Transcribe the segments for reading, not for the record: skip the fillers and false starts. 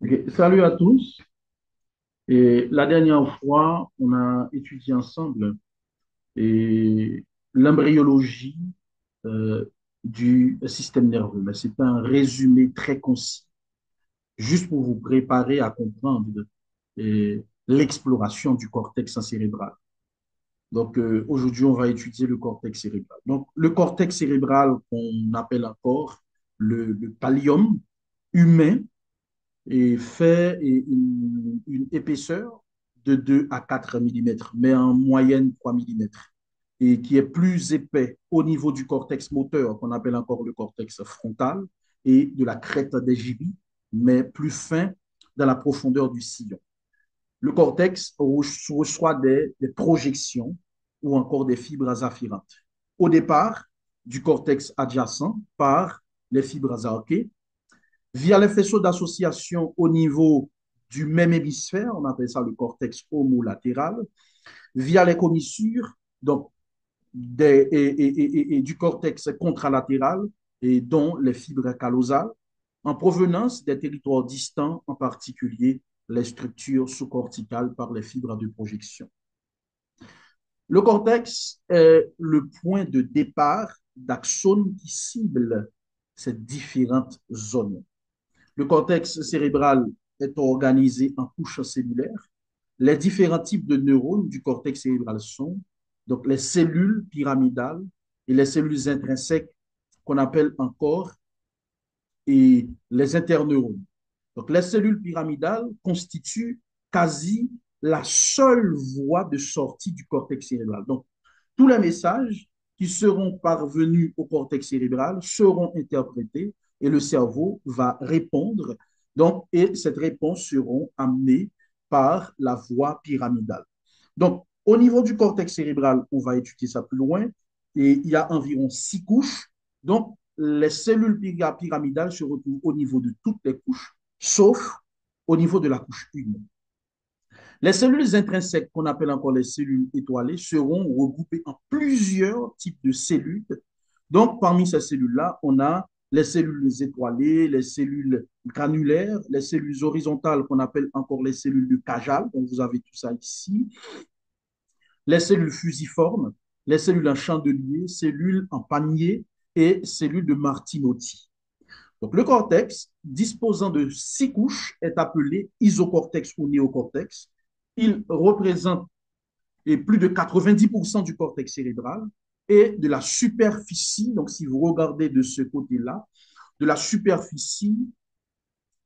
Ok, salut à tous. Et la dernière fois, on a étudié ensemble et l'embryologie euh, du système nerveux. Mais c'est un résumé très concis, juste pour vous préparer à comprendre l'exploration du cortex cérébral. Donc, aujourd'hui, on va étudier le cortex cérébral. Donc, le cortex cérébral qu'on appelle encore le pallium humain et fait une épaisseur de 2 à 4 millimètres, mais en moyenne 3 millimètres, et qui est plus épais au niveau du cortex moteur, qu'on appelle encore le cortex frontal, et de la crête des gibis, mais plus fin dans la profondeur du sillon. Le cortex reçoit des projections ou encore des fibres afférentes. Au départ, du cortex adjacent par les fibres arquées via les faisceaux d'association au niveau du même hémisphère, on appelle ça le cortex homolatéral, via les commissures donc et du cortex contralatéral, et dont les fibres callosales, en provenance des territoires distants, en particulier les structures sous-corticales par les fibres de projection. Le cortex est le point de départ d'axones qui ciblent ces différentes zones. Le cortex cérébral est organisé en couches cellulaires. Les différents types de neurones du cortex cérébral sont donc les cellules pyramidales et les cellules intrinsèques qu'on appelle encore et les interneurones. Donc les cellules pyramidales constituent quasi la seule voie de sortie du cortex cérébral. Donc tous les messages qui seront parvenus au cortex cérébral seront interprétés et le cerveau va répondre. Donc, et cette réponse seront amenées par la voie pyramidale. Donc, au niveau du cortex cérébral, on va étudier ça plus loin, et il y a environ 6 couches. Donc, les cellules pyramidales se retrouvent au niveau de toutes les couches, sauf au niveau de la couche 1. Les cellules intrinsèques, qu'on appelle encore les cellules étoilées, seront regroupées en plusieurs types de cellules. Donc, parmi ces cellules-là, on a les cellules étoilées, les cellules granulaires, les cellules horizontales, qu'on appelle encore les cellules de Cajal, donc vous avez tout ça ici, les cellules fusiformes, les cellules en chandelier, cellules en panier et cellules de Martinotti. Donc, le cortex, disposant de 6 couches, est appelé isocortex ou néocortex. Il représente plus de 90% du cortex cérébral et de la superficie. Donc, si vous regardez de ce côté-là, de la superficie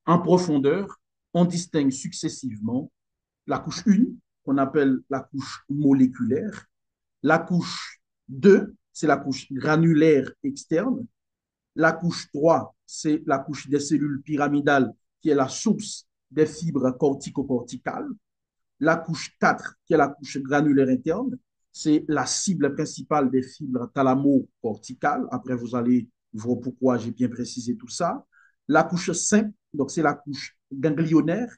en profondeur, on distingue successivement la couche 1, qu'on appelle la couche moléculaire, la couche 2, c'est la couche granulaire externe, la couche 3, c'est la couche des cellules pyramidales qui est la source des fibres cortico-corticales. La couche 4, qui est la couche granulaire interne, c'est la cible principale des fibres thalamo-corticales. Après, vous allez voir pourquoi j'ai bien précisé tout ça. La couche 5, donc c'est la couche ganglionnaire,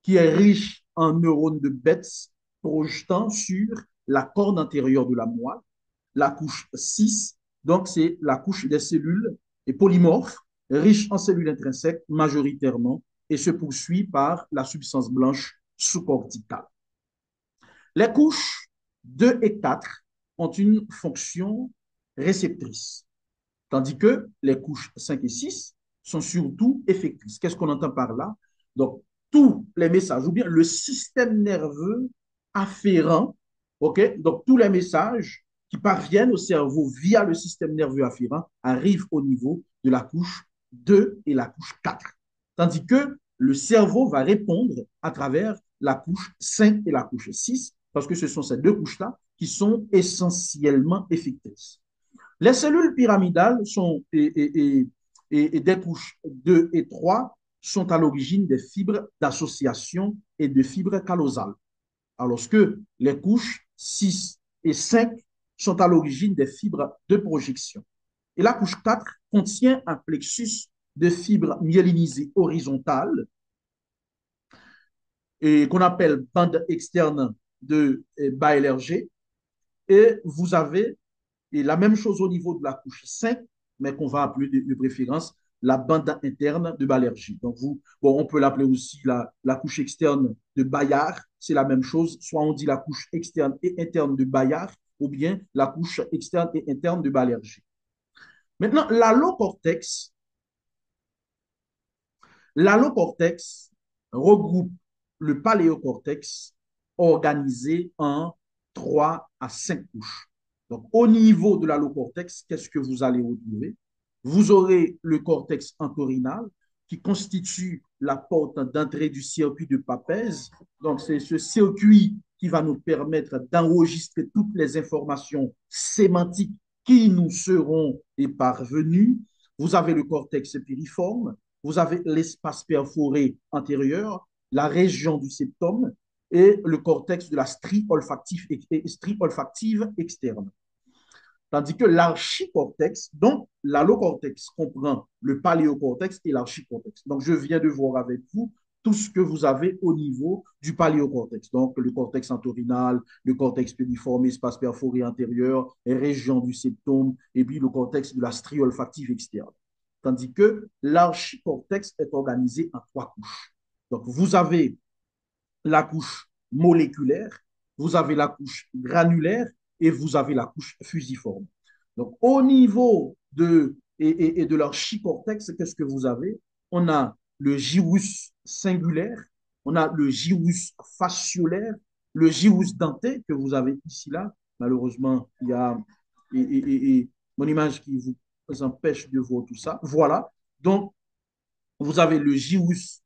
qui est riche en neurones de Betz projetant sur la corne antérieure de la moelle. La couche 6, donc c'est la couche des cellules et polymorphes, riche en cellules intrinsèques majoritairement, et se poursuit par la substance blanche sous-corticale. Les couches 2 et 4 ont une fonction réceptrice, tandis que les couches 5 et 6 sont surtout effectrices. Qu'est-ce qu'on entend par là? Donc, tous les messages, ou bien le système nerveux afférent, ok? Donc, tous les messages qui parviennent au cerveau via le système nerveux afférent arrivent au niveau de la couche 2 et la couche 4. Tandis que le cerveau va répondre à travers la couche 5 et la couche 6, parce que ce sont ces 2 couches-là qui sont essentiellement effectrices. Les cellules pyramidales sont, et des couches 2 et 3 sont à l'origine des fibres d'association et de fibres callosales, alors que les couches 6 et 5 sont à l'origine des fibres de projection. Et la couche 4 contient un plexus de fibres myélinisées horizontales et qu'on appelle bande externe de Baillerger. Et vous avez la même chose au niveau de la couche 5, mais qu'on va appeler de préférence la bande interne de Banerjee. Donc, bon, on peut l'appeler aussi la couche externe de Bayard, c'est la même chose. Soit on dit la couche externe et interne de Bayard, ou bien la couche externe et interne de Banerjee. Maintenant, l'allocortex regroupe le paléocortex organisé en 3 à 5 couches. Donc, au niveau de l'allocortex, qu'est-ce que vous allez retrouver? Vous aurez le cortex entorhinal qui constitue la porte d'entrée du circuit de Papez. Donc, c'est ce circuit qui va nous permettre d'enregistrer toutes les informations sémantiques qui nous seront parvenues. Vous avez le cortex piriforme, vous avez l'espace perforé antérieur, la région du septum et le cortex de la strie olfactive externe. Tandis que l'archicortex, donc l'allocortex, comprend le paléocortex et l'archicortex. Donc, je viens de voir avec vous tout ce que vous avez au niveau du paléocortex. Donc, le cortex entorhinal, le cortex piriforme, espace perforé antérieur, région du septum, et puis le cortex de la strie olfactive externe. Tandis que l'archicortex est organisé en 3 couches. Donc, vous avez la couche moléculaire, vous avez la couche granulaire et vous avez la couche fusiforme. Donc, au niveau de l'archicortex, qu'est-ce que vous avez? On a le gyrus singulaire, on a le gyrus fasciolaire, le gyrus denté que vous avez ici là. Malheureusement, il y a mon image qui vous empêche de voir tout ça. Voilà. Donc, vous avez le gyrus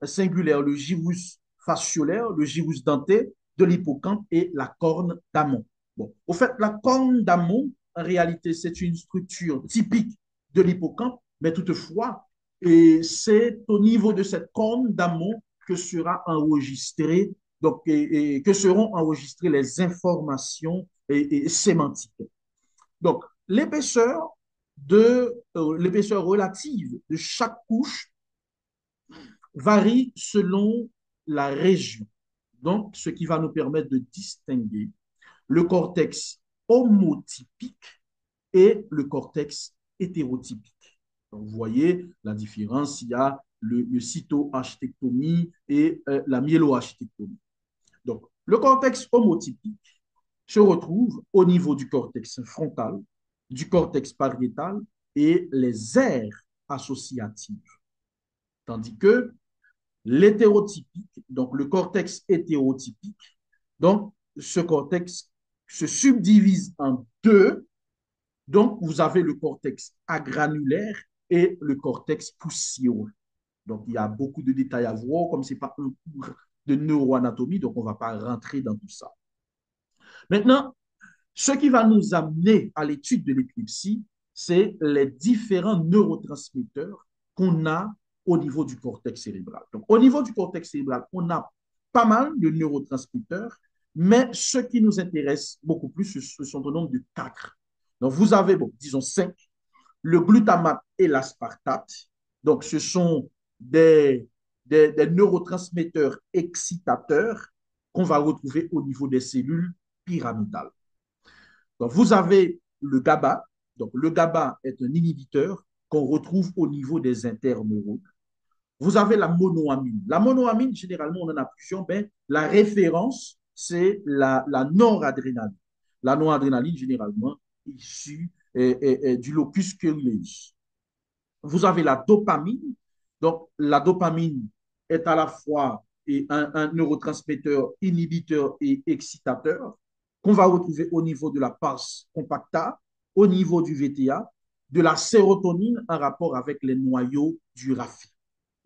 singulaire, le gyrus fasciolaire, le gyrus denté de l'hippocampe et la corne d'amont. Bon, au fait, la corne d'amont, en réalité, c'est une structure typique de l'hippocampe, mais toutefois, c'est au niveau de cette corne d'amont que sera enregistré, donc, que seront enregistrées les informations sémantiques. Donc, l'épaisseur relative de chaque couche varie selon la région. Donc, ce qui va nous permettre de distinguer le cortex homotypique et le cortex hétérotypique. Donc, vous voyez la différence, il y a le cytoarchitectomie et la myéloarchitectomie. Donc, le cortex homotypique se retrouve au niveau du cortex frontal, du cortex pariétal et les aires associatives. Tandis que l'hétérotypique, donc le cortex hétérotypique, donc ce cortex se subdivise en 2. Donc, vous avez le cortex agranulaire et le cortex poussiéreux. Donc, il y a beaucoup de détails à voir, comme ce n'est pas un cours de neuroanatomie, donc on ne va pas rentrer dans tout ça. Maintenant, ce qui va nous amener à l'étude de l'épilepsie, c'est les différents neurotransmetteurs qu'on a au niveau du cortex cérébral. Donc, au niveau du cortex cérébral, on a pas mal de neurotransmetteurs, mais ce qui nous intéresse beaucoup plus, ce sont au nombre de 4. Donc, vous avez, bon, disons 5, le glutamate et l'aspartate. Donc, ce sont des neurotransmetteurs excitateurs qu'on va retrouver au niveau des cellules pyramidales. Donc, vous avez le GABA. Donc, le GABA est un inhibiteur qu'on retrouve au niveau des interneurones. Vous avez la monoamine. La monoamine, généralement, on en a plusieurs, mais la référence, c'est la noradrénaline. La noradrénaline, généralement, issue du locus coeruleus. Vous avez la dopamine. Donc, la dopamine est à la fois un neurotransmetteur inhibiteur et excitateur qu'on va retrouver au niveau de la pars compacta, au niveau du VTA, de la sérotonine en rapport avec les noyaux du RAFI.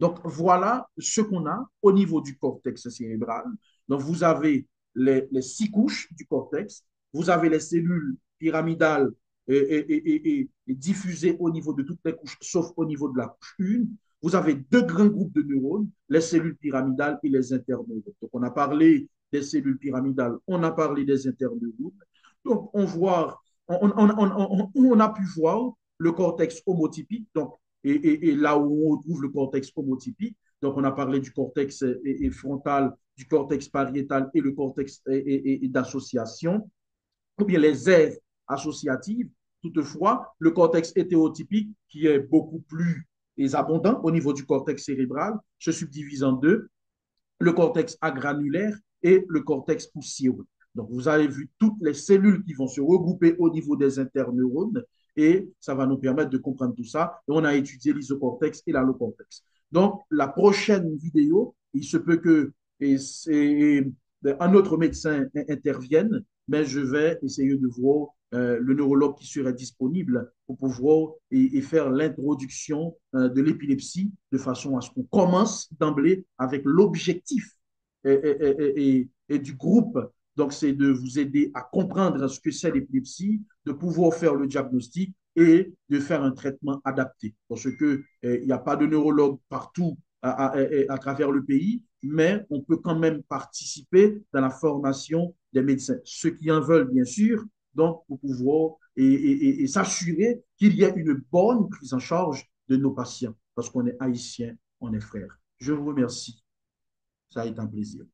Donc, voilà ce qu'on a au niveau du cortex cérébral. Donc, vous avez les 6 couches du cortex, vous avez les cellules pyramidales et diffusées au niveau de toutes les couches, sauf au niveau de la couche 1. Vous avez 2 grands groupes de neurones, les cellules pyramidales et les interneurones. Donc, on a parlé des cellules pyramidales, on a parlé des interneurones. Donc, on a pu voir le cortex homotypique, donc, et là où on retrouve le cortex homotypique. Donc, on a parlé du cortex frontal, du cortex pariétal et le cortex d'association, ou bien les aires associatives. Toutefois, le cortex hétérotypique, qui est beaucoup plus abondant au niveau du cortex cérébral, se subdivise en deux, le cortex agranulaire et le cortex poussiéreux. Donc, vous avez vu toutes les cellules qui vont se regrouper au niveau des interneurones et ça va nous permettre de comprendre tout ça. Et on a étudié l'isocortex et l'allocortex. Donc, la prochaine vidéo, il se peut que un autre médecin intervienne, mais je vais essayer de voir le neurologue qui serait disponible pour pouvoir faire l'introduction de l'épilepsie de façon à ce qu'on commence d'emblée avec l'objectif du groupe. Donc, c'est de vous aider à comprendre ce que c'est l'épilepsie, de pouvoir faire le diagnostic et de faire un traitement adapté. Parce que il n'y a pas de neurologue partout à travers le pays, mais on peut quand même participer dans la formation des médecins. Ceux qui en veulent, bien sûr, donc pour pouvoir s'assurer qu'il y ait une bonne prise en charge de nos patients, parce qu'on est haïtiens, on est frères. Je vous remercie. Ça a été un plaisir.